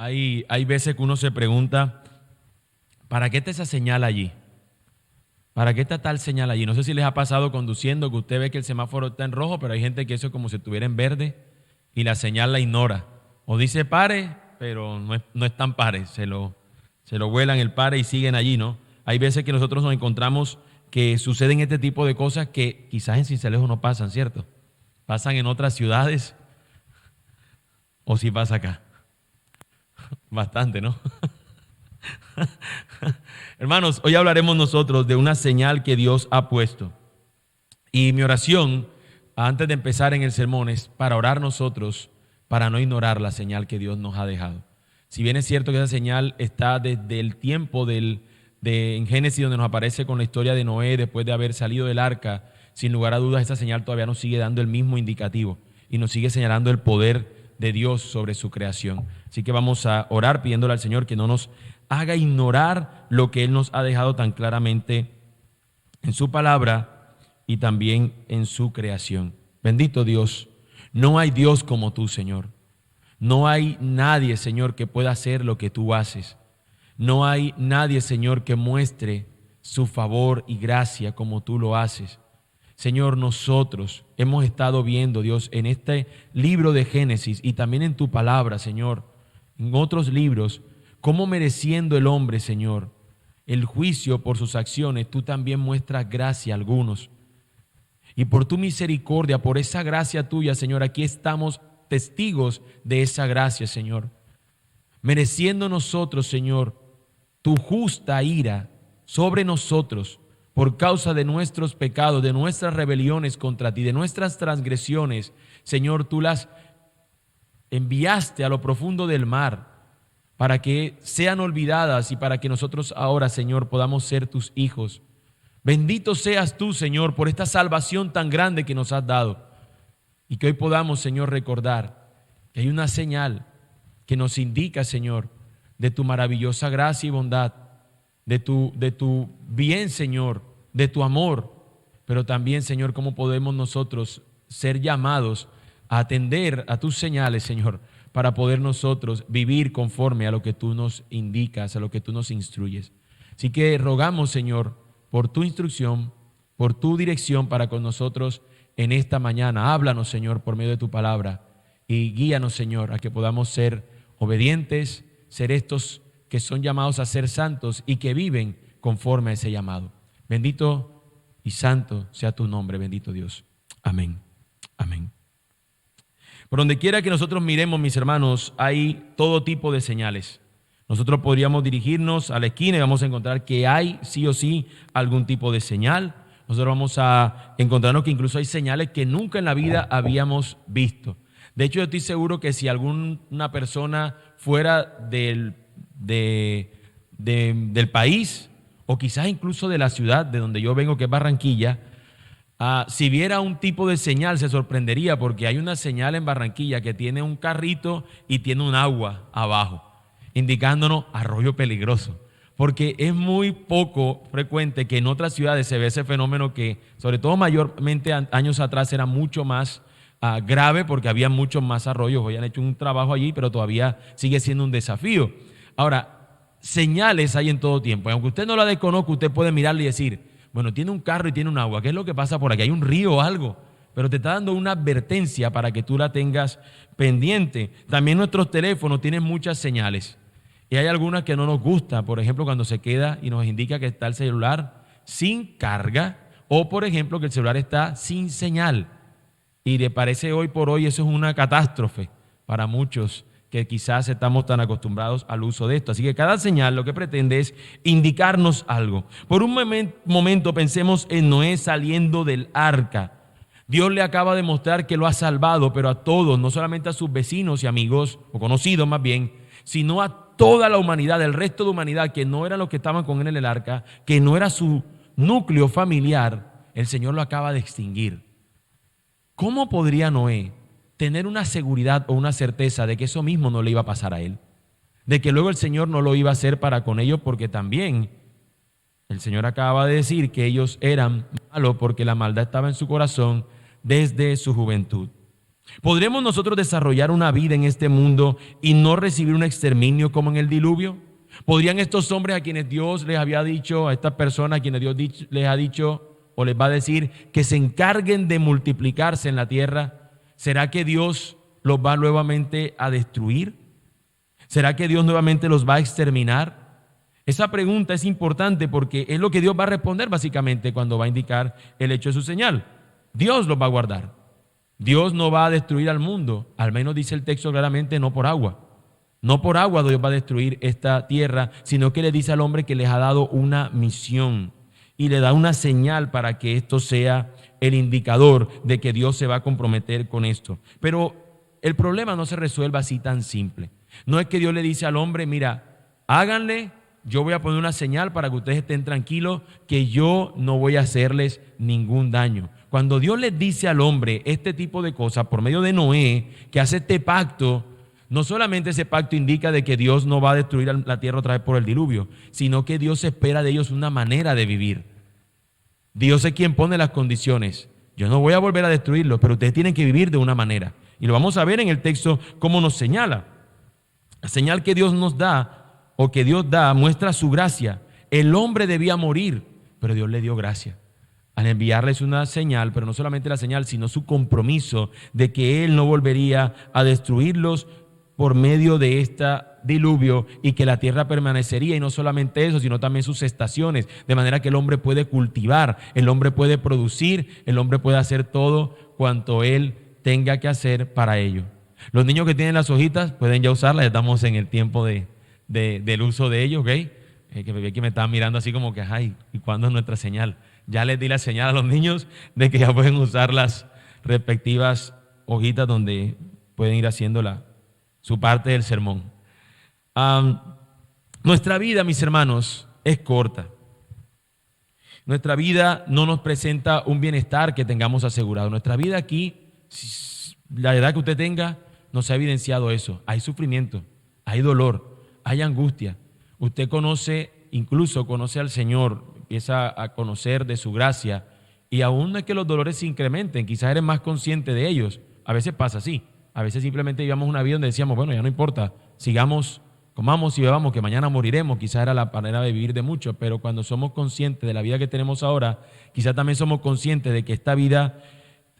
Hay veces que uno se pregunta, ¿para qué está esa señal allí? ¿Para qué está tal señal allí? No sé si les ha pasado conduciendo que usted ve que el semáforo está en rojo, pero hay gente que eso es como si estuviera en verde y la señal la ignora. O dice pare, pero no es tan pare, se lo vuelan el pare y siguen allí, ¿no? Hay veces que nosotros nos encontramos que suceden este tipo de cosas que quizás en Sincelejo no pasan, ¿cierto? Pasan en otras ciudades o si pasa acá. Bastante, ¿no? Hermanos, hoy hablaremos nosotros de una señal que Dios ha puesto. Y mi oración, antes de empezar en el sermón, es para orar nosotros, para no ignorar la señal que Dios nos ha dejado. Si bien es cierto que esa señal está desde el tiempo en Génesis, donde nos aparece con la historia de Noé, después de haber salido del arca, sin lugar a dudas, esa señal todavía nos sigue dando el mismo indicativo y nos sigue señalando el poder de Dios sobre su creación. Así que vamos a orar pidiéndole al Señor que no nos haga ignorar lo que Él nos ha dejado tan claramente en su palabra y también en su creación. Bendito Dios, no hay Dios como tú, Señor. No hay nadie, Señor, que pueda hacer lo que tú haces. No hay nadie, Señor, que muestre su favor y gracia como tú lo haces. Señor, nosotros hemos estado viendo, Dios, en este libro de Génesis y también en tu palabra, Señor, en otros libros, cómo mereciendo el hombre, Señor, el juicio por sus acciones, tú también muestras gracia a algunos. Y por tu misericordia, por esa gracia tuya, Señor, aquí estamos testigos de esa gracia, Señor. Mereciendo nosotros, Señor, tu justa ira sobre nosotros por causa de nuestros pecados, de nuestras rebeliones contra ti, de nuestras transgresiones. Señor, tú las enviaste a lo profundo del mar para que sean olvidadas y para que nosotros ahora, Señor, podamos ser tus hijos. Bendito seas tú, Señor, por esta salvación tan grande que nos has dado. Y que hoy podamos, Señor, recordar que hay una señal que nos indica, Señor, de tu maravillosa gracia y bondad, de tu bien, Señor, de tu amor, pero también, Señor, cómo podemos nosotros ser llamados a atender a tus señales, Señor, para poder nosotros vivir conforme a lo que tú nos indicas, a lo que tú nos instruyes. Así que rogamos, Señor, por tu instrucción, por tu dirección para con nosotros en esta mañana. Háblanos, Señor, por medio de tu palabra y guíanos, Señor, a que podamos ser obedientes, ser estos que son llamados a ser santos y que viven conforme a ese llamado. Bendito y santo sea tu nombre, bendito Dios. Amén. Amén. Por donde quiera que nosotros miremos, mis hermanos, hay todo tipo de señales. Nosotros podríamos dirigirnos a la esquina y vamos a encontrar que hay sí o sí algún tipo de señal. Nosotros vamos a encontrarnos que incluso hay señales que nunca en la vida habíamos visto. De hecho, yo estoy seguro que si alguna persona fuera del país o quizás incluso de la ciudad de donde yo vengo, que es Barranquilla, si viera un tipo de señal se sorprendería, porque hay una señal en Barranquilla que tiene un carrito y tiene un agua abajo, indicándonos arroyo peligroso. Porque es muy poco frecuente que en otras ciudades se ve ese fenómeno que, sobre todo mayormente años atrás, era mucho más grave porque había muchos más arroyos. Hoy han hecho un trabajo allí, pero todavía sigue siendo un desafío. Ahora, señales hay en todo tiempo. Y aunque usted no la desconozca, usted puede mirarle y decir, bueno, tiene un carro y tiene un agua. ¿Qué es lo que pasa por aquí? Hay un río o algo. Pero te está dando una advertencia para que tú la tengas pendiente. También nuestros teléfonos tienen muchas señales. Y hay algunas que no nos gusta, por ejemplo, cuando se queda y nos indica que está el celular sin carga, o por ejemplo que el celular está sin señal. Y le parece hoy por hoy eso es una catástrofe para muchos que quizás estamos tan acostumbrados al uso de esto. Así que cada señal lo que pretende es indicarnos algo. Por un momento pensemos en Noé saliendo del arca. Dios le acaba de mostrar que lo ha salvado, pero a todos, no solamente a sus vecinos y amigos, o conocidos más bien, sino a toda la humanidad, el resto de humanidad que no eran los que estaban con él en el arca, que no era su núcleo familiar, el Señor lo acaba de extinguir. ¿Cómo podría Noé tener una seguridad o una certeza de que eso mismo no le iba a pasar a él? De que luego el Señor no lo iba a hacer para con ellos, porque también el Señor acaba de decir que ellos eran malos porque la maldad estaba en su corazón desde su juventud. ¿Podremos nosotros desarrollar una vida en este mundo y no recibir un exterminio como en el diluvio? ¿Podrían estos hombres a quienes Dios les había dicho, a estas personas a quienes Dios les ha dicho o les va a decir que se encarguen de multiplicarse en la tierra? ¿Será que Dios los va nuevamente a destruir? ¿Será que Dios nuevamente los va a exterminar? Esa pregunta es importante porque es lo que Dios va a responder básicamente cuando va a indicar el hecho de su señal. Dios los va a guardar. Dios no va a destruir al mundo, al menos dice el texto claramente, no por agua. No por agua Dios va a destruir esta tierra, sino que le dice al hombre que les ha dado una misión y le da una señal para que esto sea el indicador de que Dios se va a comprometer con esto. Pero el problema no se resuelve así tan simple. No es que Dios le dice al hombre, mira, háganle, yo voy a poner una señal para que ustedes estén tranquilos, que yo no voy a hacerles ningún daño. Cuando Dios les dice al hombre este tipo de cosas por medio de Noé, que hace este pacto, no solamente ese pacto indica de que Dios no va a destruir la tierra otra vez por el diluvio, sino que Dios espera de ellos una manera de vivir. Dios es quien pone las condiciones. Yo no voy a volver a destruirlo, pero ustedes tienen que vivir de una manera. Y lo vamos a ver en el texto cómo nos señala. La señal que Dios nos da o que Dios da muestra su gracia. El hombre debía morir, pero Dios le dio gracia al enviarles una señal, pero no solamente la señal, sino su compromiso de que Él no volvería a destruirlos por medio de este diluvio y que la tierra permanecería, y no solamente eso, sino también sus estaciones, de manera que el hombre puede cultivar, el hombre puede producir, el hombre puede hacer todo cuanto él tenga que hacer para ello. Los niños que tienen las hojitas pueden ya usarlas, ya estamos en el tiempo del uso de ellos, ¿ok? Que me estaban mirando así como que, ay, ¿y cuándo es nuestra señal? Ya les di la señal a los niños de que ya pueden usar las respectivas hojitas donde pueden ir haciendo su parte del sermón. Nuestra vida, mis hermanos, es corta. Nuestra vida no nos presenta un bienestar que tengamos asegurado. Nuestra vida aquí, la edad que usted tenga, nos ha evidenciado eso. Hay sufrimiento, hay dolor, hay angustia. Usted incluso conoce al Señor, empieza a conocer de su gracia, y aún no es que los dolores se incrementen, quizás eres más consciente de ellos. A veces pasa así. A veces simplemente llevamos una vida donde decíamos, bueno, ya no importa, sigamos, comamos y bebamos, que mañana moriremos. Quizás era la manera de vivir de muchos, pero cuando somos conscientes de la vida que tenemos ahora, quizás también somos conscientes de que esta vida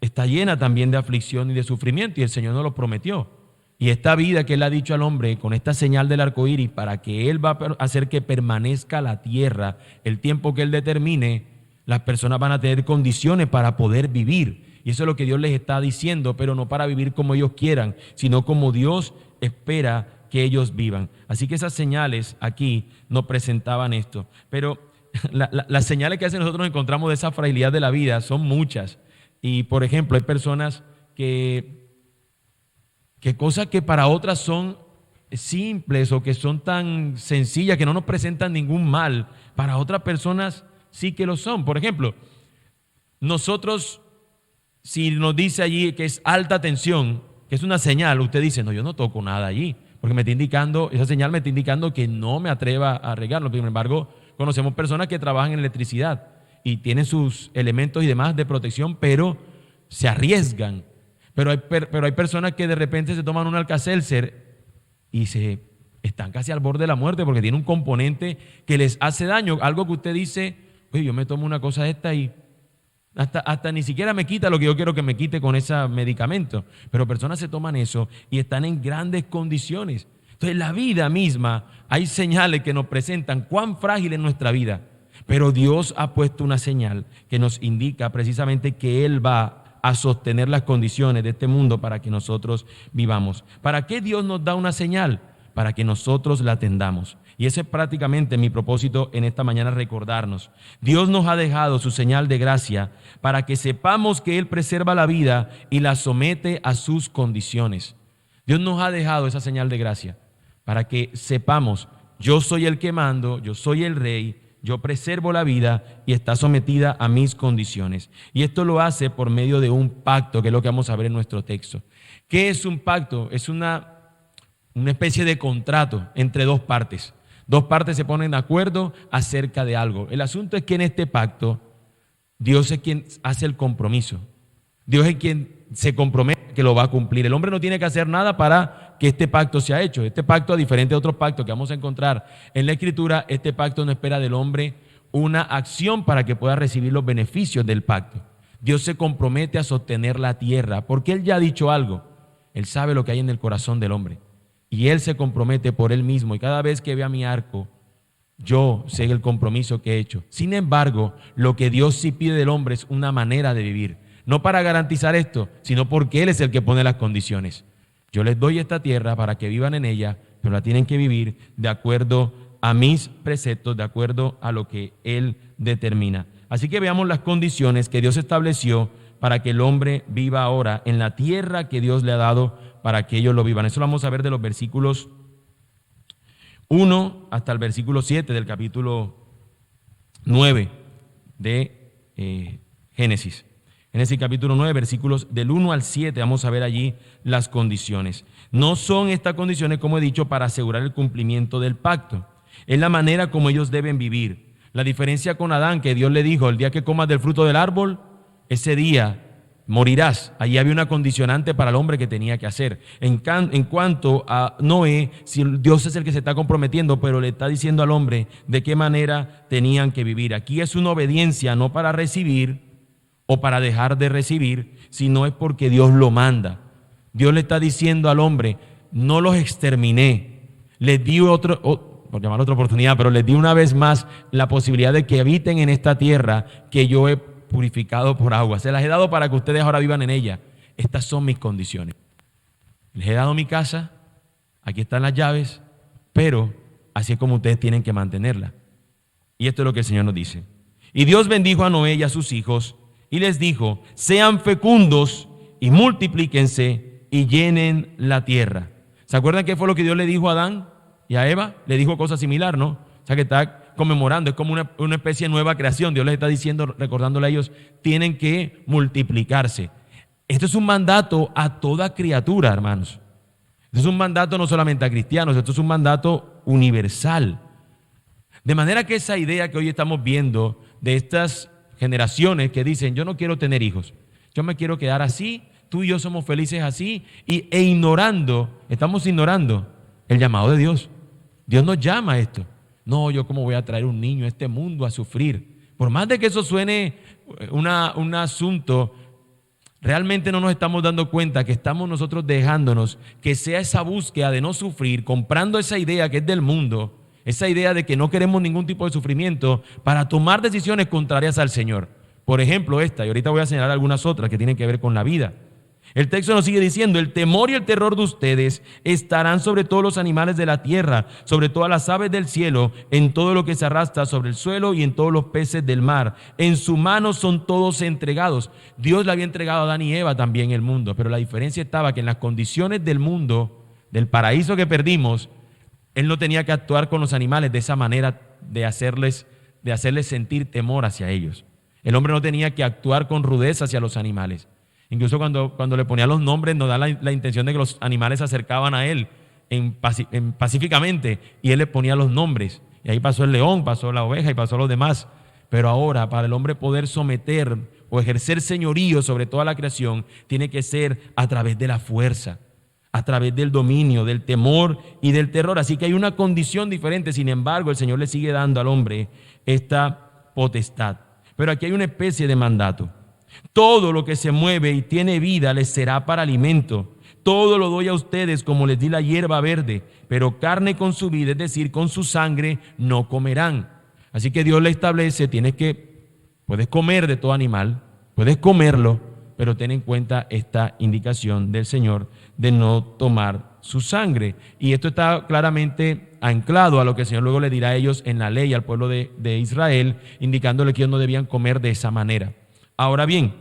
está llena también de aflicción y de sufrimiento, y el Señor nos lo prometió. Y esta vida que Él ha dicho al hombre, con esta señal del arco iris, para que Él va a hacer que permanezca la tierra el tiempo que Él determine, las personas van a tener condiciones para poder vivir. Y eso es lo que Dios les está diciendo, pero no para vivir como ellos quieran, sino como Dios espera que ellos vivan. Así que esas señales aquí nos presentaban esto. Pero las señales que a veces nosotros encontramos de esa fragilidad de la vida son muchas. Y por ejemplo, hay personas que cosas que para otras son simples o que son tan sencillas que no nos presentan ningún mal, para otras personas sí que lo son. Por ejemplo, nosotros, si nos dice allí que es alta tensión, que es una señal, usted dice, no, yo no toco nada allí, porque me está indicando, esa señal me está indicando que no me atreva a regarlo. Sin embargo, conocemos personas que trabajan en electricidad y tienen sus elementos y demás de protección, pero se arriesgan. Pero hay personas que de repente se toman un Alka-Seltzer y están casi al borde de la muerte porque tiene un componente que les hace daño. Algo que usted dice, oye, yo me tomo una cosa de esta y hasta ni siquiera me quita lo que yo quiero que me quite con ese medicamento. Pero personas se toman eso y están en grandes condiciones. Entonces, la vida misma, hay señales que nos presentan cuán frágil es nuestra vida. Pero Dios ha puesto una señal que nos indica precisamente que Él va a sostener las condiciones de este mundo para que nosotros vivamos. ¿Para qué Dios nos da una señal? Para que nosotros la atendamos. Y ese es prácticamente mi propósito en esta mañana, recordarnos. Dios nos ha dejado su señal de gracia para que sepamos que Él preserva la vida y la somete a sus condiciones. Dios nos ha dejado esa señal de gracia para que sepamos, yo soy el que mando, yo soy el rey, yo preservo la vida y está sometida a mis condiciones. Y esto lo hace por medio de un pacto, que es lo que vamos a ver en nuestro texto. ¿Qué es un pacto? Es una especie de contrato entre dos partes. Dos partes se ponen de acuerdo acerca de algo. El asunto es que en este pacto Dios es quien hace el compromiso. Dios es quien se compromete que lo va a cumplir. El hombre no tiene que hacer nada para que este pacto sea hecho. Este pacto, a diferente de otros pactos que vamos a encontrar en la Escritura, este pacto no espera del hombre una acción para que pueda recibir los beneficios del pacto. Dios se compromete a sostener la tierra porque Él ya ha dicho algo. Él sabe lo que hay en el corazón del hombre y Él se compromete por Él mismo. Y cada vez que vea mi arco, yo sé el compromiso que he hecho. Sin embargo, lo que Dios sí pide del hombre es una manera de vivir. No para garantizar esto, sino porque Él es el que pone las condiciones. Yo les doy esta tierra para que vivan en ella, pero la tienen que vivir de acuerdo a mis preceptos, de acuerdo a lo que Él determina. Así que veamos las condiciones que Dios estableció para que el hombre viva ahora en la tierra que Dios le ha dado para que ellos lo vivan. Eso lo vamos a ver de los versículos 1 hasta el versículo 7 del capítulo 9 de Génesis. Génesis capítulo 9, versículos del 1 al 7, vamos a ver allí las condiciones. No son estas condiciones, como he dicho, para asegurar el cumplimiento del pacto. Es la manera como ellos deben vivir. La diferencia con Adán, que Dios le dijo, el día que comas del fruto del árbol, ese día morirás. Allí había una condicionante para el hombre que tenía que hacer. En cuanto a Noé, si Dios es el que se está comprometiendo, pero le está diciendo al hombre de qué manera tenían que vivir. Aquí es una obediencia no para recibir o para dejar de recibir, sino es porque Dios lo manda. Dios le está diciendo al hombre, no los exterminé, les di por llamar otra oportunidad, pero les di una vez más la posibilidad de que habiten en esta tierra que yo he purificado por agua. Se las he dado para que ustedes ahora vivan en ella. Estas son mis condiciones. Les he dado mi casa, aquí están las llaves, pero así es como ustedes tienen que mantenerla. Y esto es lo que el Señor nos dice. Y Dios bendijo a Noé y a sus hijos y les dijo, sean fecundos y multiplíquense y llenen la tierra. ¿Se acuerdan qué fue lo que Dios le dijo a Adán y a Eva? Le dijo cosas similar, ¿no? O sea que está conmemorando, es como una especie de nueva creación. Dios les está diciendo, recordándole a ellos, tienen que multiplicarse. Esto es un mandato a toda criatura, hermanos. Esto es un mandato no solamente a cristianos, esto es un mandato universal. De manera que esa idea que hoy estamos viendo de estas generaciones que dicen, yo no quiero tener hijos, yo me quiero quedar así, tú y yo somos felices así, estamos ignorando el llamado de Dios. Dios nos llama a esto. No, yo cómo voy a traer un niño a este mundo a sufrir. Por más de que eso suene un asunto, realmente no nos estamos dando cuenta que estamos nosotros dejándonos que sea esa búsqueda de no sufrir, comprando esa idea que es del mundo, esa idea de que no queremos ningún tipo de sufrimiento para tomar decisiones contrarias al Señor. Por ejemplo, esta, y ahorita voy a señalar algunas otras que tienen que ver con la vida. El texto nos sigue diciendo, el temor y el terror de ustedes estarán sobre todos los animales de la tierra, sobre todas las aves del cielo, en todo lo que se arrastra sobre el suelo y en todos los peces del mar. En su mano son todos entregados. Dios le había entregado a Adán y Eva también el mundo, pero la diferencia estaba que en las condiciones del mundo, del paraíso que perdimos, Él no tenía que actuar con los animales de esa manera de hacerles sentir temor hacia ellos. El hombre no tenía que actuar con rudeza hacia los animales. Incluso cuando le ponía los nombres, nos da la intención de que los animales se acercaban a él pacíficamente y él le ponía los nombres. Y ahí pasó el león, pasó la oveja y pasó los demás. Pero ahora, para el hombre poder someter o ejercer señorío sobre toda la creación, tiene que ser a través de la fuerza, a través del dominio, del temor y del terror. Así que hay una condición diferente. Sin embargo, el Señor le sigue dando al hombre esta potestad. Pero aquí hay una especie de mandato. Todo lo que se mueve y tiene vida les será para alimento. Todo lo doy a ustedes como les di la hierba verde, pero carne con su vida, es decir, con su sangre, no comerán. Así que Dios le establece, puedes comer de todo animal, puedes comerlo, pero ten en cuenta esta indicación del Señor de no tomar su sangre. Y esto está claramente anclado a lo que el Señor luego le dirá a ellos en la ley, al pueblo de Israel, indicándole que ellos no debían comer de esa manera. Ahora bien,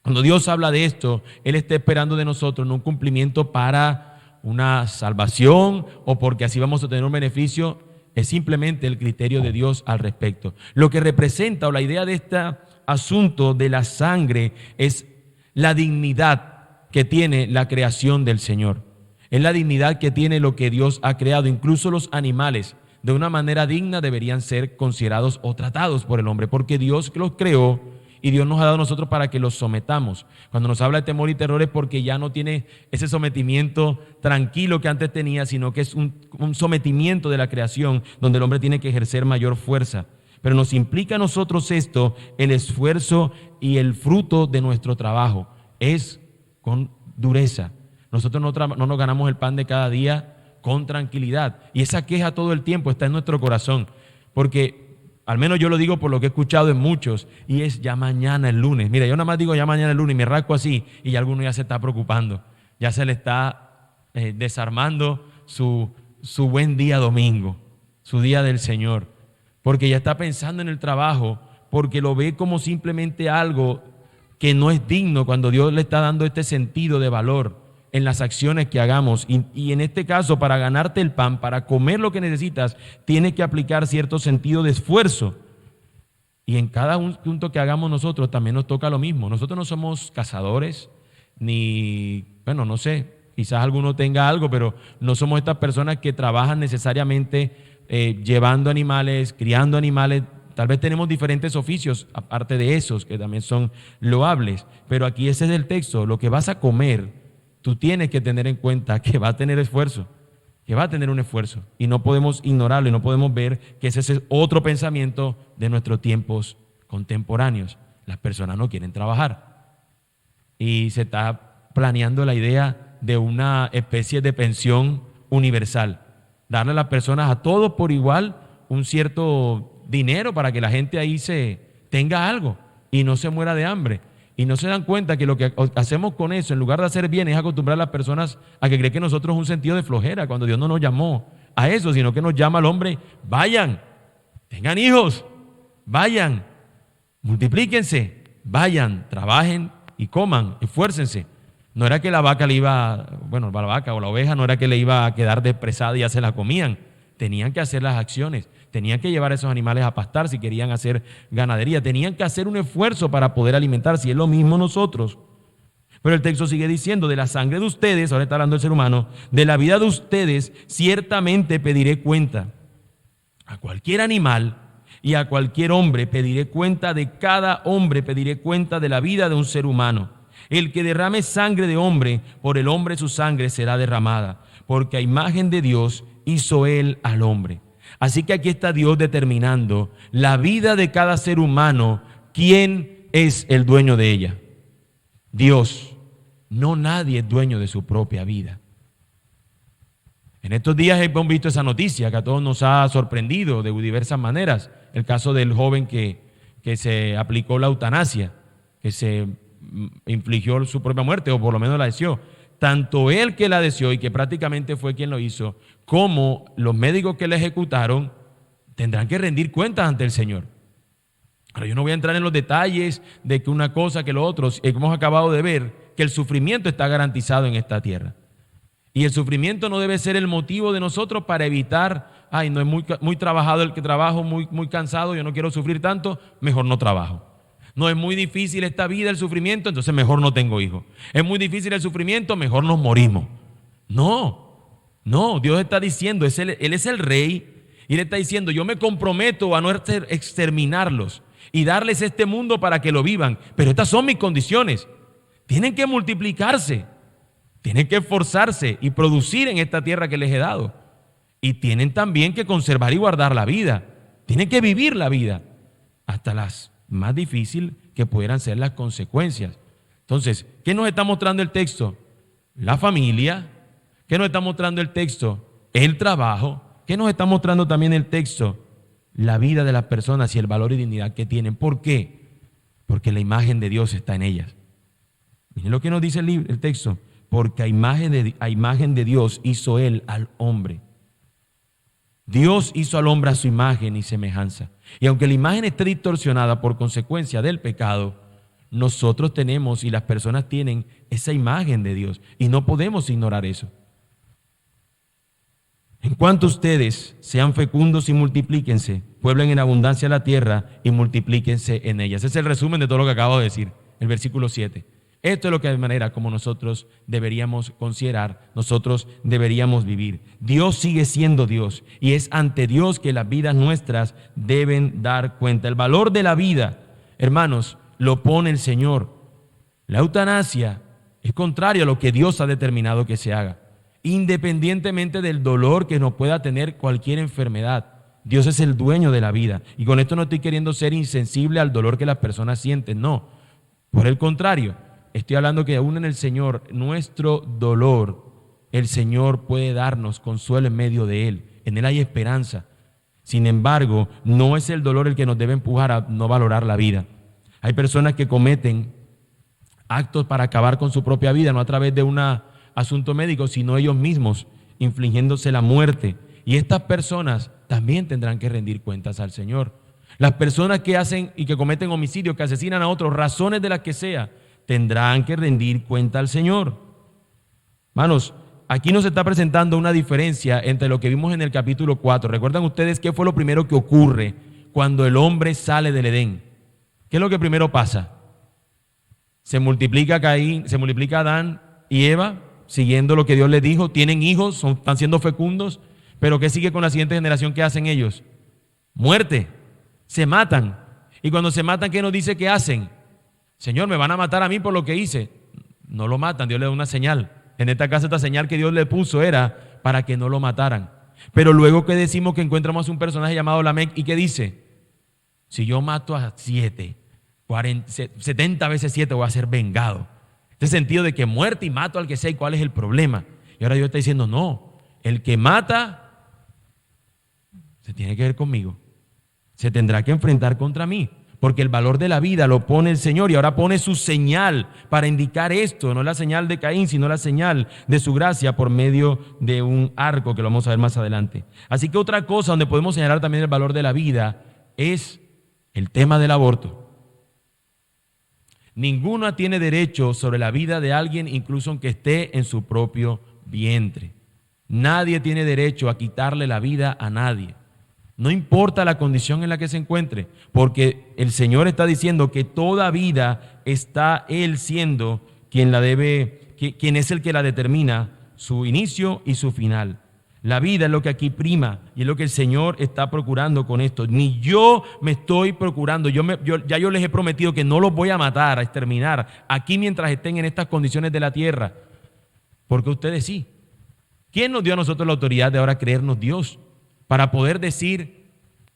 cuando Dios habla de esto, Él está esperando de nosotros no un cumplimiento para una salvación o porque así vamos a tener un beneficio, es simplemente el criterio de Dios al respecto. Lo que representa o la idea de este asunto de la sangre es la dignidad que tiene la creación del Señor. Es la dignidad que tiene lo que Dios ha creado. Incluso los animales, de una manera digna, deberían ser considerados o tratados por el hombre, porque Dios los creó y Dios nos ha dado a nosotros para que los sometamos. Cuando nos habla de temor y terror es porque ya no tiene ese sometimiento tranquilo que antes tenía, sino que es un sometimiento de la creación donde el hombre tiene que ejercer mayor fuerza. Pero nos implica a nosotros esto, el esfuerzo y el fruto de nuestro trabajo. Es con dureza. Nosotros no nos ganamos el pan de cada día con tranquilidad. Y esa queja todo el tiempo está en nuestro corazón. Porque, al menos yo lo digo por lo que he escuchado en muchos, y es ya mañana el lunes. Mira, yo nada más digo ya mañana el lunes y me rasco así, y ya alguno ya se está preocupando. Ya se le está desarmando su buen día domingo, su día del Señor. Porque ya está pensando en el trabajo, porque lo ve como simplemente algo que no es digno cuando Dios le está dando este sentido de valor en las acciones que hagamos. Y en este caso, para ganarte el pan, para comer lo que necesitas, tienes que aplicar cierto sentido de esfuerzo. Y en cada punto que hagamos nosotros también nos toca lo mismo. Nosotros no somos cazadores, ni, bueno, no sé, quizás alguno tenga algo, pero no somos estas personas que trabajan necesariamente llevando animales, criando animales. Tal vez tenemos diferentes oficios, aparte de esos, que también son loables. Pero aquí ese es el texto. Lo que vas a comer, tú tienes que tener en cuenta que va a tener esfuerzo, que va a tener un esfuerzo. Y no podemos ignorarlo y no podemos ver que ese es otro pensamiento de nuestros tiempos contemporáneos. Las personas no quieren trabajar. Y se está planeando la idea de una especie de pensión universal. Darle a las personas, a todos por igual, un cierto dinero para que la gente ahí tenga algo y no se muera de hambre. Y no se dan cuenta que lo que hacemos con eso, en lugar de hacer bien, es acostumbrar a las personas a que creen que nosotros es un sentido de flojera, cuando Dios no nos llamó a eso, sino que nos llama al hombre: vayan, tengan hijos, vayan, multiplíquense, vayan, trabajen y coman, esfuércense. No era que la vaca la vaca o la oveja no era que le iba a quedar desprezada y ya se la comían. Tenían que hacer las acciones, tenían que llevar a esos animales a pastar si querían hacer ganadería, tenían que hacer un esfuerzo para poder alimentarse, y es lo mismo nosotros. Pero el texto sigue diciendo: de la sangre de ustedes, ahora está hablando el ser humano, de la vida de ustedes ciertamente pediré cuenta. A cualquier animal y a cualquier hombre pediré cuenta, de cada hombre pediré cuenta de la vida de un ser humano. El que derrame sangre de hombre, por el hombre su sangre será derramada, porque a imagen de Dios hizo él al hombre. Así que aquí está Dios determinando la vida de cada ser humano. ¿Quién es el dueño de ella? Dios. No, nadie es dueño de su propia vida. En estos días hemos visto esa noticia que a todos nos ha sorprendido de diversas maneras. El caso del joven que se aplicó la eutanasia, que se infligió su propia muerte, o por lo menos la deseó. Tanto él que la deseó y que prácticamente fue quien lo hizo, como los médicos que la ejecutaron, tendrán que rendir cuentas ante el Señor. Ahora, yo no voy a entrar en los detalles de que una cosa, que lo otro. Hemos acabado de ver que el sufrimiento está garantizado en esta tierra. Y el sufrimiento no debe ser el motivo de nosotros para evitar: ay, no es muy trabajado el que trabajo, muy cansado, yo no quiero sufrir tanto, mejor no trabajo. No, es muy difícil esta vida, el sufrimiento, entonces mejor no tengo hijos. Es muy difícil el sufrimiento, mejor nos morimos. No, Dios está diciendo, Él es el rey, y Él está diciendo: yo me comprometo a no exterminarlos y darles este mundo para que lo vivan, pero estas son mis condiciones. Tienen que multiplicarse, tienen que esforzarse y producir en esta tierra que les he dado. Y tienen también que conservar y guardar la vida. Tienen que vivir la vida hasta las más difícil que pudieran ser las consecuencias. Entonces, ¿qué nos está mostrando el texto? La familia. ¿Qué nos está mostrando el texto? El trabajo. ¿Qué nos está mostrando también el texto? La vida de las personas y el valor y dignidad que tienen. ¿Por qué? Porque la imagen de Dios está en ellas. Miren lo que nos dice el texto: porque a imagen de Dios hizo Él al hombre. Dios hizo al hombre a su imagen y semejanza. Y aunque la imagen esté distorsionada por consecuencia del pecado, nosotros tenemos y las personas tienen esa imagen de Dios. Y no podemos ignorar eso. En cuanto ustedes sean fecundos y multiplíquense, pueblen en abundancia la tierra y multiplíquense en ella. Ese es el resumen de todo lo que acabo de decir, el versículo 7. Esto es lo que de manera como nosotros deberíamos considerar, nosotros deberíamos vivir. Dios sigue siendo Dios y es ante Dios que las vidas nuestras deben dar cuenta. El valor de la vida, hermanos, lo pone el Señor. La eutanasia es contrario a lo que Dios ha determinado que se haga, independientemente del dolor que nos pueda tener cualquier enfermedad. Dios es el dueño de la vida. Y con esto no estoy queriendo ser insensible al dolor que las personas sienten, no. Por el contrario, estoy hablando que aún en el Señor, nuestro dolor, el Señor puede darnos consuelo en medio de él. En él hay esperanza. Sin embargo, no es el dolor el que nos debe empujar a no valorar la vida. Hay personas que cometen actos para acabar con su propia vida, no a través de un asunto médico, sino ellos mismos, infligiéndose la muerte. Y estas personas también tendrán que rendir cuentas al Señor. Las personas que hacen y que cometen homicidios, que asesinan a otros, razones de las que sea, tendrán que rendir cuenta al Señor. Hermanos, aquí nos está presentando una diferencia entre lo que vimos en el capítulo 4. ¿Recuerdan ustedes qué fue lo primero que ocurre cuando el hombre sale del Edén? ¿Qué es lo que primero pasa? Se multiplica Caín, se multiplica Adán y Eva, siguiendo lo que Dios les dijo, tienen hijos, están siendo fecundos, pero ¿qué sigue con la siguiente generación? ¿Qué hacen ellos? Muerte, se matan. Y cuando se matan, ¿qué nos dice que hacen? Señor, me van a matar a mí por lo que hice. No lo matan, Dios le da una señal. En esta casa esta señal que Dios le puso era para que no lo mataran. Pero luego que decimos que encontramos un personaje llamado Lamec y que dice, si yo mato a 70 veces 7 voy a ser vengado. Este sentido de que muerte y mato al que sea, ¿y cuál es el problema? Y ahora Dios está diciendo, no, el que mata se tiene que ver conmigo. Se tendrá que enfrentar contra mí, porque el valor de la vida lo pone el Señor y ahora pone su señal para indicar esto, no la señal de Caín, sino la señal de su gracia por medio de un arco que lo vamos a ver más adelante. Así que otra cosa donde podemos señalar también el valor de la vida es el tema del aborto. Ninguno tiene derecho sobre la vida de alguien, incluso aunque esté en su propio vientre. Nadie tiene derecho a quitarle la vida a nadie. No importa la condición en la que se encuentre, porque el Señor está diciendo que toda vida está Él siendo quien quien es el que la determina, su inicio y su final. La vida es lo que aquí prima y es lo que el Señor está procurando con esto. Ni yo me estoy procurando, yo les he prometido que no los voy a matar, a exterminar aquí mientras estén en estas condiciones de la tierra, porque ustedes sí. ¿Quién nos dio a nosotros la autoridad de ahora creernos Dios? Para poder decir,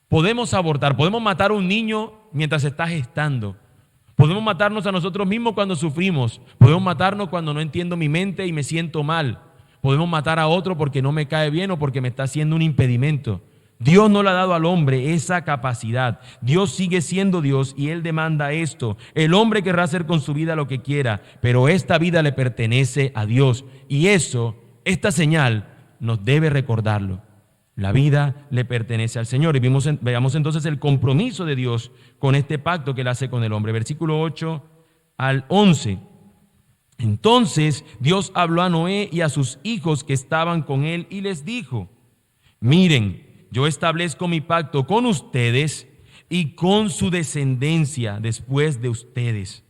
podemos abortar, podemos matar a un niño mientras se está gestando, podemos matarnos a nosotros mismos cuando sufrimos, podemos matarnos cuando no entiendo mi mente y me siento mal, podemos matar a otro porque no me cae bien o porque me está haciendo un impedimento. Dios no le ha dado al hombre esa capacidad. Dios sigue siendo Dios y Él demanda esto. El hombre querrá hacer con su vida lo que quiera, pero esta vida le pertenece a Dios y esta señal nos debe recordarlo. La vida le pertenece al Señor. Y veamos entonces el compromiso de Dios con este pacto que Él hace con el hombre. Versículo 8 al 11. Entonces Dios habló a Noé y a sus hijos que estaban con él y les dijo, miren, yo establezco mi pacto con ustedes y con su descendencia después de ustedes,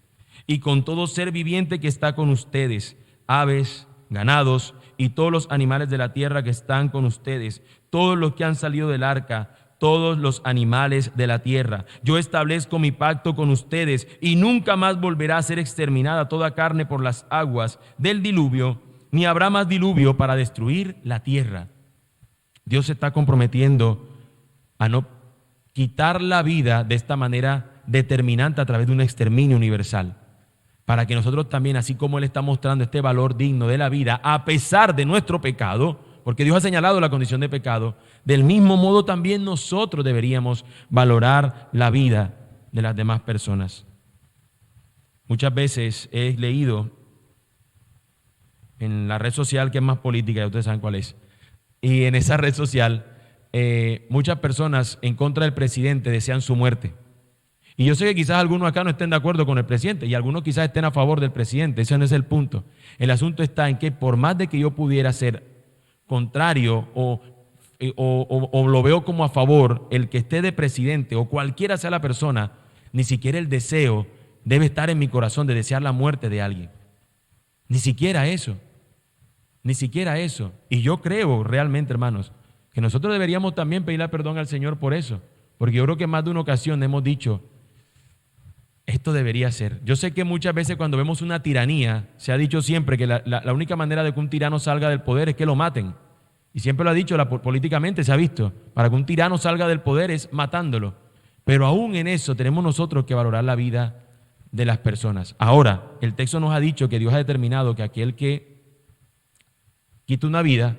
y con todo ser viviente que está con ustedes, aves, ganados y todos los animales de la tierra que están con ustedes, todos los que han salido del arca, todos los animales de la tierra. Yo establezco mi pacto con ustedes y nunca más volverá a ser exterminada toda carne por las aguas del diluvio, ni habrá más diluvio para destruir la tierra. Dios se está comprometiendo a no quitar la vida de esta manera determinante a través de un exterminio universal, para que nosotros también, así como Él está mostrando este valor digno de la vida, a pesar de nuestro pecado, porque Dios ha señalado la condición de pecado, del mismo modo también nosotros deberíamos valorar la vida de las demás personas. Muchas veces he leído en la red social que es más política, ya ustedes saben cuál es, y en esa red social muchas personas en contra del presidente desean su muerte. Y yo sé que quizás algunos acá no estén de acuerdo con el presidente y algunos quizás estén a favor del presidente, ese no es el punto. El asunto está en que por más de que yo pudiera ser contrario o lo veo como a favor, el que esté de presidente o cualquiera sea la persona, ni siquiera el deseo debe estar en mi corazón de desear la muerte de alguien. Ni siquiera eso. Ni siquiera eso. Y yo creo realmente, hermanos, que nosotros deberíamos también pedirle perdón al Señor por eso. Porque yo creo que en más de una ocasión hemos dicho, Esto debería ser. Yo sé que muchas veces cuando vemos una tiranía, se ha dicho siempre que la única manera de que un tirano salga del poder es que lo maten. Y siempre lo ha dicho políticamente, se ha visto. Para que un tirano salga del poder es matándolo. Pero aún en eso tenemos nosotros que valorar la vida de las personas. Ahora, el texto nos ha dicho que Dios ha determinado que aquel que quita una vida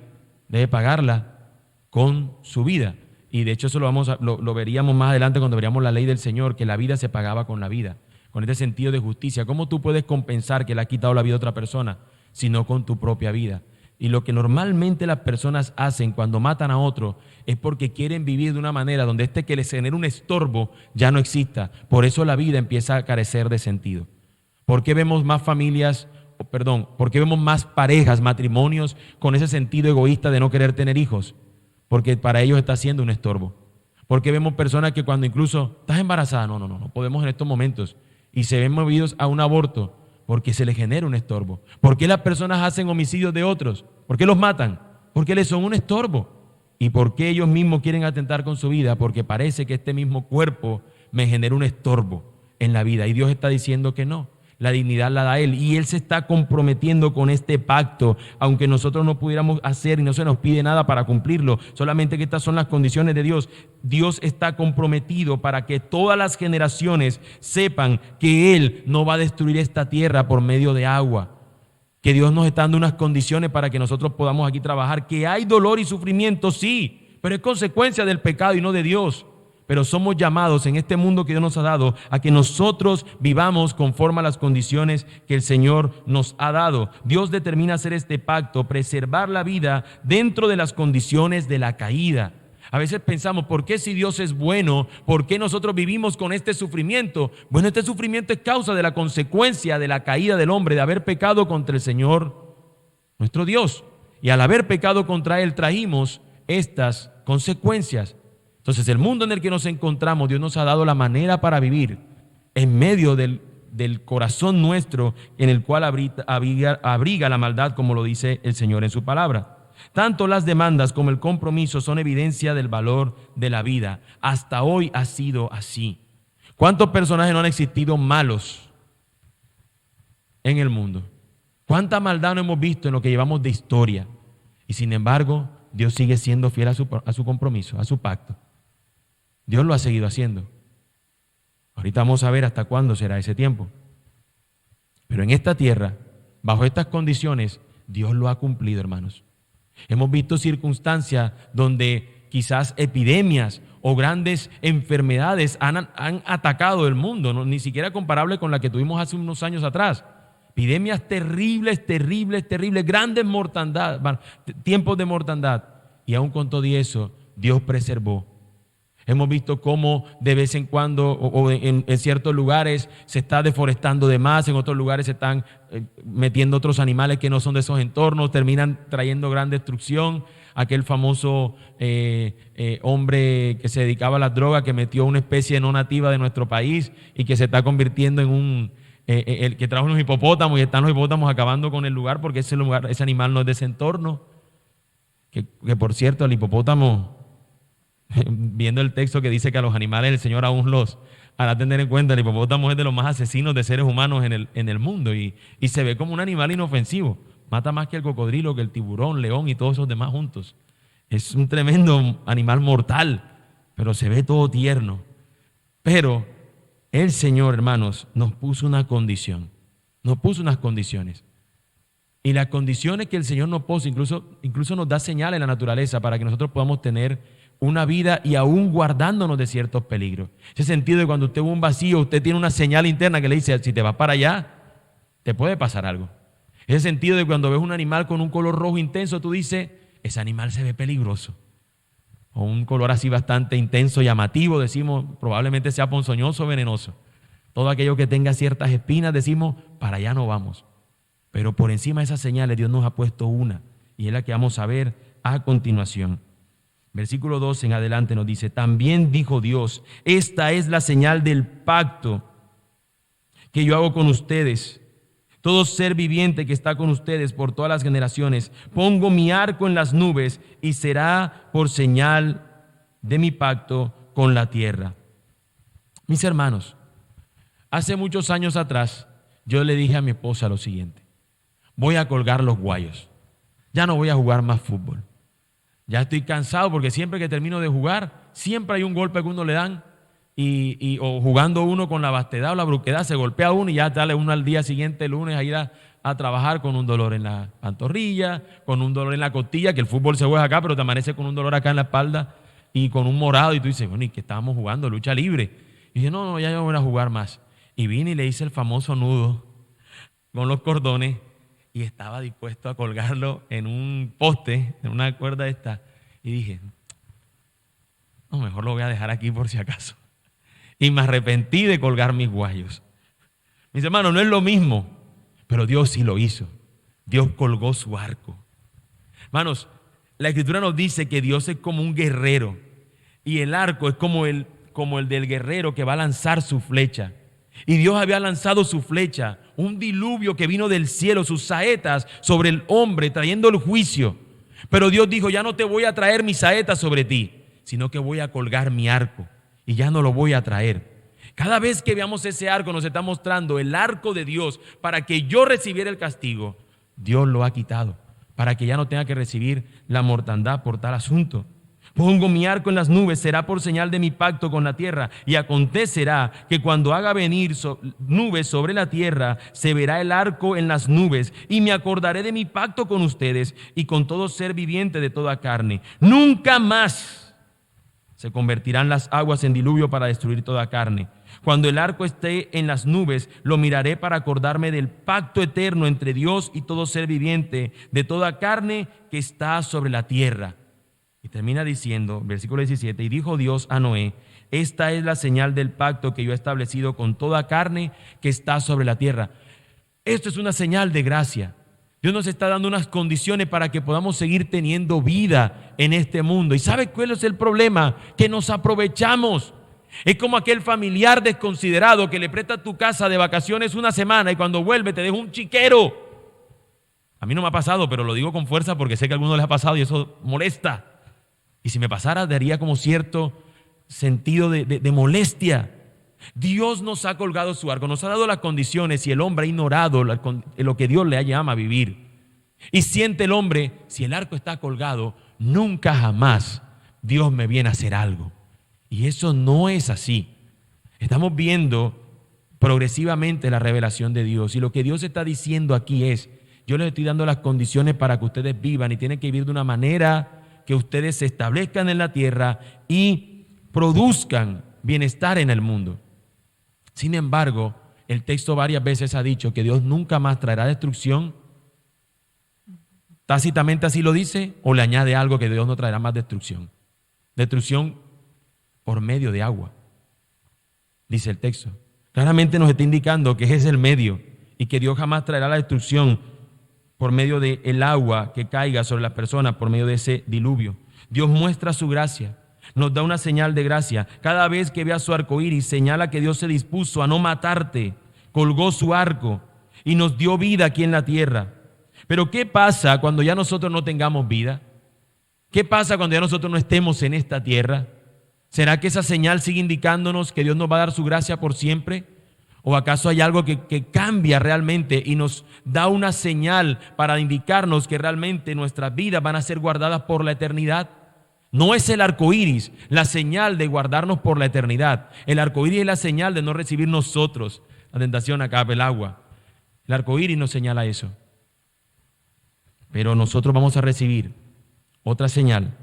debe pagarla con su vida. Y de hecho eso lo veríamos más adelante cuando veríamos la ley del Señor, que la vida se pagaba con la vida, con este sentido de justicia. ¿Cómo tú puedes compensar que le ha quitado la vida a otra persona, sino con tu propia vida? Y lo que normalmente las personas hacen cuando matan a otro es porque quieren vivir de una manera donde este que les genera un estorbo ya no exista. Por eso la vida empieza a carecer de sentido. ¿Por qué vemos más por qué vemos más parejas, matrimonios con ese sentido egoísta de no querer tener hijos? Porque para ellos está siendo un estorbo. Porque vemos personas que cuando incluso estás embarazada, no podemos en estos momentos, y se ven movidos a un aborto porque se les genera un estorbo. ¿Por qué las personas hacen homicidios de otros? ¿Por qué los matan? Porque les son un estorbo. ¿Y por qué ellos mismos quieren atentar con su vida? Porque parece que este mismo cuerpo me genera un estorbo en la vida. Y Dios está diciendo que no. La dignidad la da Él y Él se está comprometiendo con este pacto, aunque nosotros no pudiéramos hacer y no se nos pide nada para cumplirlo, solamente que estas son las condiciones de Dios. Dios está comprometido para que todas las generaciones sepan que Él no va a destruir esta tierra por medio de agua, que Dios nos está dando unas condiciones para que nosotros podamos aquí trabajar, que hay dolor y sufrimiento, sí, pero es consecuencia del pecado y no de Dios. Pero somos llamados en este mundo que Dios nos ha dado a que nosotros vivamos conforme a las condiciones que el Señor nos ha dado. Dios determina hacer este pacto, preservar la vida dentro de las condiciones de la caída. A veces pensamos, ¿por qué si Dios es bueno? ¿Por qué nosotros vivimos con este sufrimiento? Bueno, este sufrimiento es causa de la consecuencia de la caída del hombre, de haber pecado contra el Señor, nuestro Dios. Y al haber pecado contra Él, traímos estas consecuencias. Entonces, el mundo en el que nos encontramos, Dios nos ha dado la manera para vivir en medio del corazón nuestro, en el cual abriga la maldad, como lo dice el Señor en su palabra. Tanto las demandas como el compromiso son evidencia del valor de la vida. Hasta hoy ha sido así. ¿Cuántos personajes no han existido malos en el mundo? ¿Cuánta maldad no hemos visto en lo que llevamos de historia? Y sin embargo, Dios sigue siendo fiel a su compromiso, a su pacto. Dios lo ha seguido haciendo. Ahorita vamos a ver hasta cuándo será ese tiempo. Pero en esta tierra, bajo estas condiciones, Dios lo ha cumplido, hermanos. Hemos visto circunstancias donde quizás epidemias o grandes enfermedades han atacado el mundo, ¿no? Ni siquiera comparable con la que tuvimos hace unos años atrás. Epidemias terribles, grandes mortandad, tiempos de mortandad. Y aún con todo eso, Dios preservó. Hemos visto cómo de vez en cuando o en ciertos lugares se está deforestando de más, en otros lugares se están metiendo otros animales que no son de esos entornos, terminan trayendo gran destrucción. Aquel famoso hombre que se dedicaba a las drogas, que metió una especie no nativa de nuestro país y que se está convirtiendo en el que trajo unos hipopótamos, y están los hipopótamos acabando con el lugar porque ese animal no es de ese entorno. Que por cierto, el hipopótamo, viendo el texto que dice que a los animales el Señor aún los hará tener en cuenta, el hipopótamo es de los más asesinos de seres humanos en el mundo y se ve como un animal inofensivo. Mata más que el cocodrilo, que el tiburón, león y todos esos demás juntos. Es un tremendo animal mortal, pero se ve todo tierno. Pero el Señor, hermanos, nos puso una condición, nos puso unas condiciones. Y las condiciones que el Señor nos puso, incluso nos da señales en la naturaleza para que nosotros podamos tener una vida y aún guardándonos de ciertos peligros. Ese sentido de cuando usted ve un vacío, usted tiene una señal interna que le dice, si te vas para allá, te puede pasar algo. Ese sentido de cuando ves un animal con un color rojo intenso, tú dices, ese animal se ve peligroso. O un color así bastante intenso, llamativo, decimos, probablemente sea ponzoñoso o venenoso. Todo aquello que tenga ciertas espinas, decimos, para allá no vamos. Pero por encima de esas señales Dios nos ha puesto una, y es la que vamos a ver a continuación. Versículo 12 en adelante nos dice, también dijo Dios, esta es la señal del pacto que yo hago con ustedes. Todo ser viviente que está con ustedes por todas las generaciones, pongo mi arco en las nubes y será por señal de mi pacto con la tierra. Mis hermanos, Hace muchos años atrás, yo le dije a mi esposa lo siguiente: voy a colgar los guayos. Ya no voy a jugar más fútbol. Ya estoy cansado porque siempre que termino de jugar, siempre hay un golpe que uno le dan o jugando uno con la vastedad o la bruquedad, se golpea uno y ya sale uno al día siguiente, el lunes, a ir a trabajar con un dolor en la pantorrilla, con un dolor en la costilla, que el fútbol se juega acá, pero te amanece con un dolor acá en la espalda y con un morado y tú dices, bueno, ¿y qué estábamos jugando? Lucha libre. Y dije, no, ya no voy a jugar más. Y vine y le hice el famoso nudo con los cordones y estaba dispuesto a colgarlo en un poste, en una cuerda esta. Y dije, no, mejor lo voy a dejar aquí por si acaso. Y me arrepentí de colgar mis guayos. Mis hermanos, no es lo mismo, pero Dios sí lo hizo. Dios colgó su arco. Hermanos, la Escritura nos dice que Dios es como un guerrero y el arco es como el del guerrero que va a lanzar su flecha. Y Dios había lanzado su flecha, un diluvio que vino del cielo, sus saetas sobre el hombre, trayendo el juicio. Pero Dios dijo, ya no te voy a traer mis saetas sobre ti, sino que voy a colgar mi arco y ya no lo voy a traer. Cada vez que veamos ese arco nos está mostrando el arco de Dios para que yo recibiera el castigo. Dios lo ha quitado para que ya no tenga que recibir la mortandad por tal asunto. Pongo mi arco en las nubes, será por señal de mi pacto con la tierra. Y acontecerá que cuando haga venir nubes sobre la tierra, se verá el arco en las nubes. Y me acordaré de mi pacto con ustedes y con todo ser viviente de toda carne. Nunca más se convertirán las aguas en diluvio para destruir toda carne. Cuando el arco esté en las nubes, lo miraré para acordarme del pacto eterno entre Dios y todo ser viviente de toda carne que está sobre la tierra. Y termina diciendo, versículo 17, y dijo Dios a Noé, esta es la señal del pacto que yo he establecido con toda carne que está sobre la tierra. Esto es una señal de gracia. Dios nos está dando unas condiciones para que podamos seguir teniendo vida en este mundo. ¿Y sabe cuál es el problema? Que nos aprovechamos. Es como aquel familiar desconsiderado que le presta tu casa de vacaciones una semana y cuando vuelve te deja un chiquero. A mí no me ha pasado, pero lo digo con fuerza porque sé que a algunos les ha pasado y eso molesta. Y si me pasara, daría como cierto sentido de molestia. Dios nos ha colgado su arco, nos ha dado las condiciones y el hombre ha ignorado lo que Dios le llama a vivir. Y siente el hombre, si el arco está colgado, nunca jamás Dios me viene a hacer algo. Y eso no es así. Estamos viendo progresivamente la revelación de Dios. Y lo que Dios está diciendo aquí es, yo les estoy dando las condiciones para que ustedes vivan y tienen que vivir de una manera que ustedes se establezcan en la tierra y produzcan bienestar en el mundo. Sin embargo, el texto varias veces ha dicho que Dios nunca más traerá destrucción. Tácitamente así lo dice, o le añade algo que Dios no traerá más destrucción. Destrucción por medio de agua, dice el texto. Claramente nos está indicando que ese es el medio y que Dios jamás traerá la destrucción por medio del agua que caiga sobre las personas, por medio de ese diluvio. Dios muestra su gracia, nos da una señal de gracia. Cada vez que vea su arco iris, señala que Dios se dispuso a no matarte, colgó su arco y nos dio vida aquí en la tierra. Pero ¿qué pasa cuando ya nosotros no tengamos vida? ¿Qué pasa cuando ya nosotros no estemos en esta tierra? ¿Será que esa señal sigue indicándonos que Dios nos va a dar su gracia por siempre? ¿O acaso hay algo que cambia realmente y nos da una señal para indicarnos que realmente nuestras vidas van a ser guardadas por la eternidad? No es el arco iris la señal de guardarnos por la eternidad. El arco iris es la señal de no recibir nosotros la tentación acá el agua. El arco iris nos señala eso. Pero nosotros vamos a recibir otra señal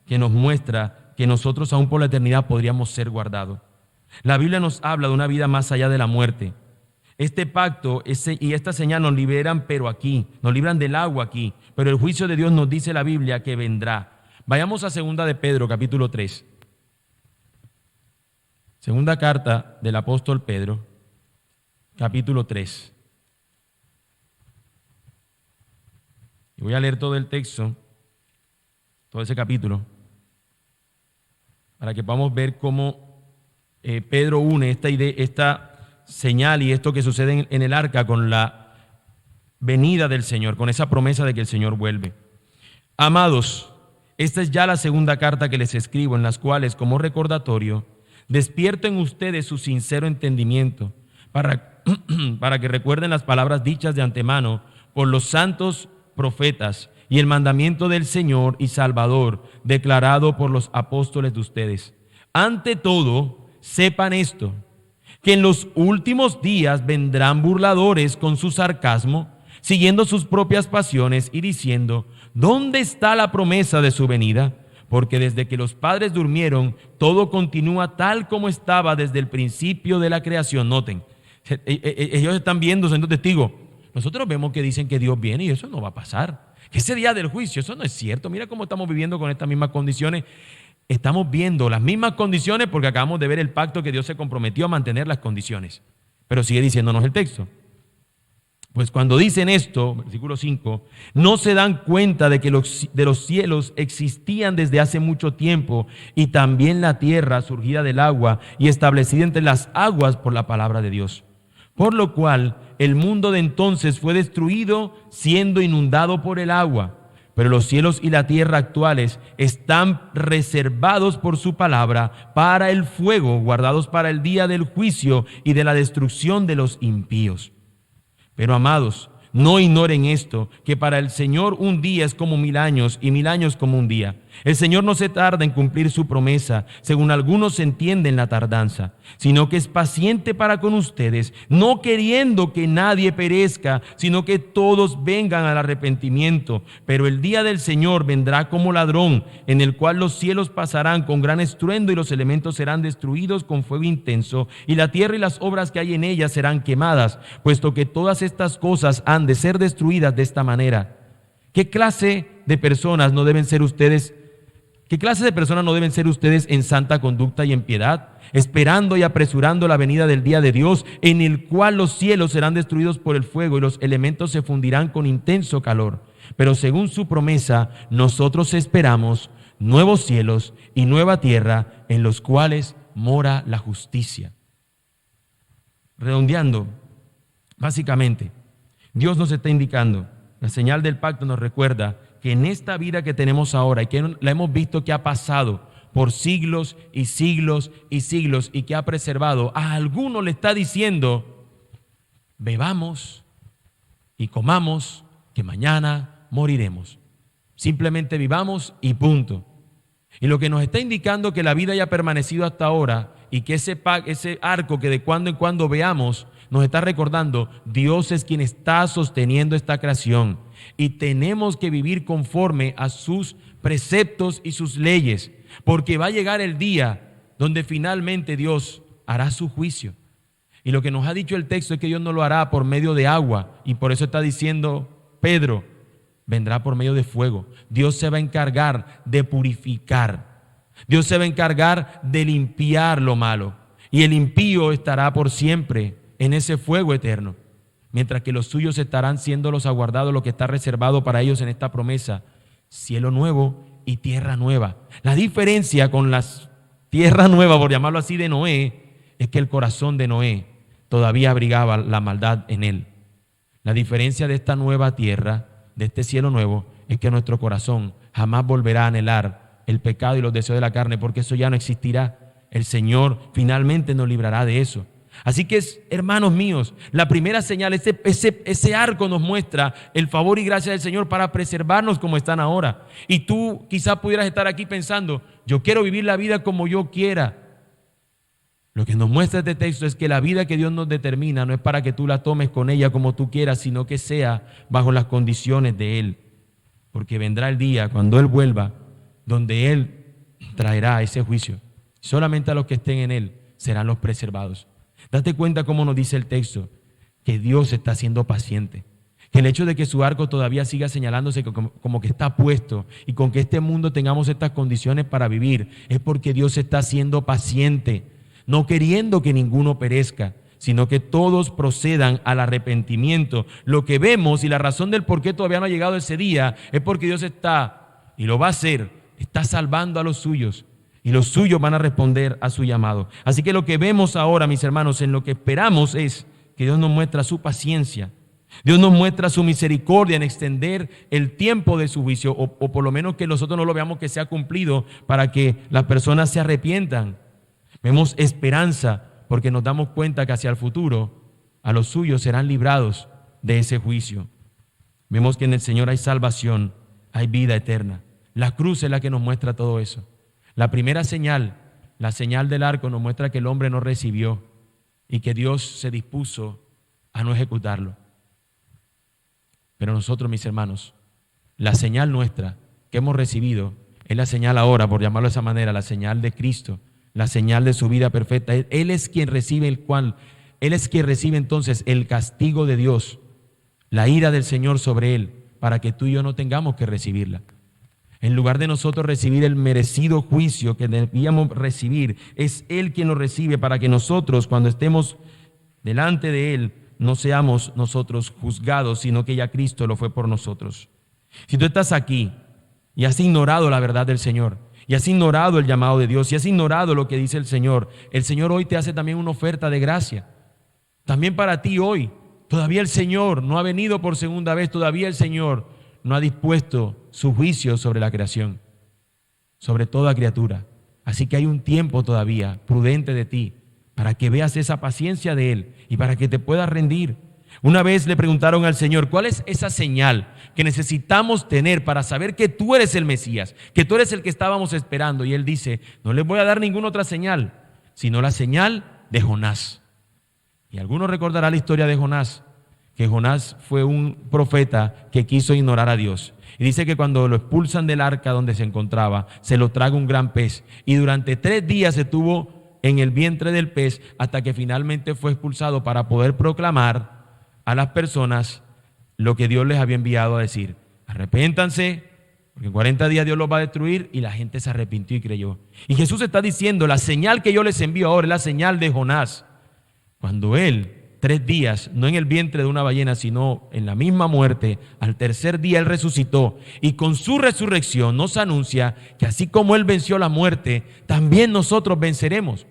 que nos muestra que nosotros aún por la eternidad podríamos ser guardados. La Biblia nos habla de una vida más allá de la muerte. Este pacto y esta señal nos liberan, pero aquí, nos libran del agua aquí. Pero el juicio de Dios nos dice la Biblia que vendrá. Vayamos a 2 de Pedro, capítulo 3. Segunda carta del apóstol Pedro, capítulo 3. Y voy a leer todo el texto, todo ese capítulo, para que podamos ver cómo Pedro une esta señal y esto que sucede en el arca con la venida del Señor, con esa promesa de que el Señor vuelve. Amados, esta es ya la segunda carta que les escribo, en las cuales, como recordatorio, despierto en ustedes su sincero entendimiento, para, para que recuerden las palabras dichas de antemano por los santos profetas y el mandamiento del Señor y Salvador declarado por los apóstoles de ustedes. Ante todo, sepan esto, que en los últimos días vendrán burladores con su sarcasmo, siguiendo sus propias pasiones y diciendo: ¿dónde está la promesa de su venida? Porque desde que los padres durmieron, todo continúa tal como estaba desde el principio de la creación. Noten, ellos están viendo, siendo testigos. Nosotros vemos que dicen que Dios viene y eso no va a pasar. Ese día del juicio, eso no es cierto. Mira cómo estamos viviendo con estas mismas condiciones. Estamos viendo las mismas condiciones porque acabamos de ver el pacto que Dios se comprometió a mantener las condiciones. Pero sigue diciéndonos el texto. Pues cuando dicen esto, versículo 5, no se dan cuenta de que de los cielos existían desde hace mucho tiempo y también la tierra surgida del agua y establecida entre las aguas por la palabra de Dios. Por lo cual el mundo de entonces fue destruido siendo inundado por el agua. Pero los cielos y la tierra actuales están reservados por su palabra para el fuego, guardados para el día del juicio y de la destrucción de los impíos. Pero amados, no ignoren esto, que para el Señor un día es como 1000 años y 1000 años como un día. El Señor no se tarda en cumplir su promesa, según algunos entienden la tardanza, sino que es paciente para con ustedes, no queriendo que nadie perezca, sino que todos vengan al arrepentimiento. Pero el día del Señor vendrá como ladrón, en el cual los cielos pasarán con gran estruendo y los elementos serán destruidos con fuego intenso, y la tierra y las obras que hay en ella serán quemadas, puesto que todas estas cosas han de ser destruidas de esta manera. ¿Qué clase de personas no deben ser ustedes? ¿Qué clase de personas no deben ser ustedes en santa conducta y en piedad, esperando y apresurando la venida del día de Dios, en el cual los cielos serán destruidos por el fuego y los elementos se fundirán con intenso calor? Pero según su promesa, nosotros esperamos nuevos cielos y nueva tierra en los cuales mora la justicia. Redondeando, básicamente, Dios nos está indicando, la señal del pacto nos recuerda que en esta vida que tenemos ahora y que la hemos visto que ha pasado por siglos y siglos y siglos y que ha preservado, a alguno le está diciendo: bebamos y comamos, que mañana moriremos. Simplemente vivamos y punto. Y lo que nos está indicando que la vida haya permanecido hasta ahora y que ese arco que de cuando en cuando veamos nos está recordando, Dios es quien está sosteniendo esta creación y tenemos que vivir conforme a sus preceptos y sus leyes, porque va a llegar el día donde finalmente Dios hará su juicio. Y lo que nos ha dicho el texto es que Dios no lo hará por medio de agua, y por eso está diciendo Pedro, vendrá por medio de fuego. Dios se va a encargar de purificar. Dios se va a encargar de limpiar lo malo, y el impío estará por siempre en ese fuego eterno, mientras que los suyos estarán siendo los aguardados, lo que está reservado para ellos en esta promesa: cielo nuevo y tierra nueva. La diferencia con las tierra nueva, por llamarlo así, de Noé, es que el corazón de Noé todavía abrigaba la maldad en él. La diferencia de esta nueva tierra, de este cielo nuevo, es que nuestro corazón jamás volverá a anhelar el pecado y los deseos de la carne, porque eso ya no existirá. El Señor finalmente nos librará de eso. Así que, hermanos míos, la primera señal, ese arco nos muestra el favor y gracia del Señor para preservarnos como están ahora. Y tú quizás pudieras estar aquí pensando: yo quiero vivir la vida como yo quiera. Lo que nos muestra este texto es que la vida que Dios nos determina no es para que tú la tomes con ella como tú quieras, sino que sea bajo las condiciones de Él. Porque vendrá el día, cuando Él vuelva, donde Él traerá ese juicio. Solamente a los que estén en Él serán los preservados. Date cuenta cómo nos dice el texto, que Dios está siendo paciente, que el hecho de que su arco todavía siga señalándose como que está puesto y con que este mundo tengamos estas condiciones para vivir, es porque Dios está siendo paciente, no queriendo que ninguno perezca, sino que todos procedan al arrepentimiento. Lo que vemos y la razón del por qué todavía no ha llegado ese día es porque Dios está, y lo va a hacer, está salvando a los suyos. Y los suyos van a responder a su llamado. Así que lo que vemos ahora, mis hermanos, en lo que esperamos es que Dios nos muestra su paciencia. Dios nos muestra su misericordia en extender el tiempo de su juicio, o por lo menos que nosotros no lo veamos que sea cumplido, para que las personas se arrepientan. Vemos esperanza porque nos damos cuenta que hacia el futuro a los suyos serán librados de ese juicio. Vemos que en el Señor hay salvación, hay vida eterna. La cruz es la que nos muestra todo eso. La primera señal, la señal del arco, nos muestra que el hombre no recibió y que Dios se dispuso a no ejecutarlo. Pero nosotros, mis hermanos, la señal nuestra que hemos recibido es la señal ahora, por llamarlo de esa manera, la señal de Cristo, la señal de su vida perfecta. Él es quien recibe Él es quien recibe entonces el castigo de Dios, la ira del Señor sobre Él, para que tú y yo no tengamos que recibirla. En lugar de nosotros recibir el merecido juicio que debíamos recibir, es Él quien lo recibe para que nosotros, cuando estemos delante de Él, no seamos nosotros juzgados, sino que ya Cristo lo fue por nosotros. Si tú estás aquí y has ignorado la verdad del Señor, y has ignorado el llamado de Dios, y has ignorado lo que dice el Señor hoy te hace también una oferta de gracia. También para ti hoy, todavía el Señor no ha venido por segunda vez, todavía el Señor no ha dispuesto su juicio sobre la creación, sobre toda criatura. Así que hay un tiempo todavía prudente de ti para que veas esa paciencia de Él y para que te puedas rendir. Una vez le preguntaron al Señor, ¿cuál es esa señal que necesitamos tener para saber que tú eres el Mesías, que tú eres el que estábamos esperando? Y Él dice, no les voy a dar ninguna otra señal, sino la señal de Jonás. Y algunos recordarán la historia de Jonás, que Jonás fue un profeta que quiso ignorar a Dios. Y dice que cuando lo expulsan del arca donde se encontraba, se lo traga un gran pez. Y durante 3 días estuvo en el vientre del pez hasta que finalmente fue expulsado para poder proclamar a las personas lo que Dios les había enviado a decir. Arrepéntanse, porque en 40 días Dios los va a destruir, y la gente se arrepintió y creyó. Y Jesús está diciendo, la señal que yo les envío ahora es la señal de Jonás. Cuando él, 3 días, no en el vientre de una ballena, sino en la misma muerte, al tercer día él resucitó, y con su resurrección nos anuncia que así como él venció la muerte, también nosotros venceremos.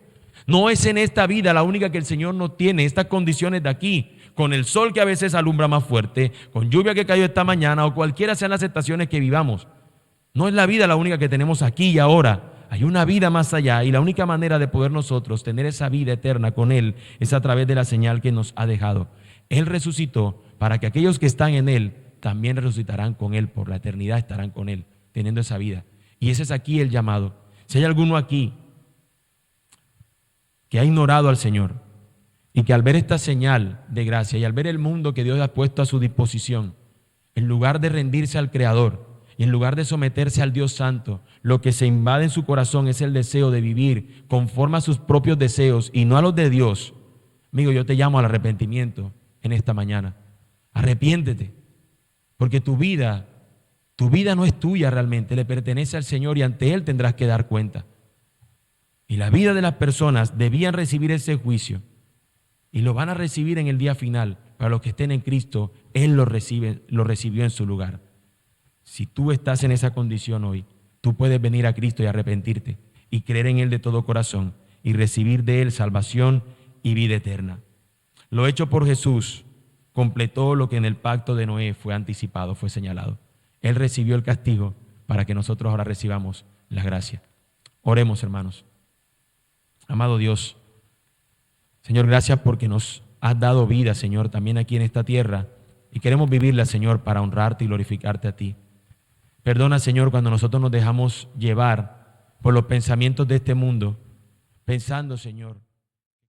No es en esta vida la única que el Señor nos tiene, estas condiciones de aquí, con el sol que a veces alumbra más fuerte, con lluvia que cayó esta mañana o cualquiera sean las estaciones que vivamos. No es la vida la única que tenemos aquí y ahora. Hay una vida más allá, y la única manera de poder nosotros tener esa vida eterna con Él es a través de la señal que nos ha dejado. Él resucitó para que aquellos que están en Él también resucitarán con Él, por la eternidad estarán con Él, teniendo esa vida. Y ese es aquí el llamado. Si hay alguno aquí que ha ignorado al Señor y que al ver esta señal de gracia y al ver el mundo que Dios ha puesto a su disposición, en lugar de rendirse al Creador, y en lugar de someterse al Dios Santo, lo que se invade en su corazón es el deseo de vivir conforme a sus propios deseos y no a los de Dios. Amigo, yo te llamo al arrepentimiento en esta mañana. Arrepiéntete, porque tu vida no es tuya realmente, le pertenece al Señor y ante Él tendrás que dar cuenta. Y la vida de las personas debían recibir ese juicio y lo van a recibir en el día final. Para los que estén en Cristo, Él lo recibió en su lugar. Si tú estás en esa condición hoy, tú puedes venir a Cristo y arrepentirte y creer en Él de todo corazón y recibir de Él salvación y vida eterna. Lo hecho por Jesús completó lo que en el pacto de Noé fue anticipado, fue señalado. Él recibió el castigo para que nosotros ahora recibamos la gracia. Oremos, hermanos. Amado Dios, Señor, gracias porque nos has dado vida, Señor, también aquí en esta tierra, y queremos vivirla, Señor, para honrarte y glorificarte a ti. Perdona, Señor, cuando nosotros nos dejamos llevar por los pensamientos de este mundo, pensando, Señor,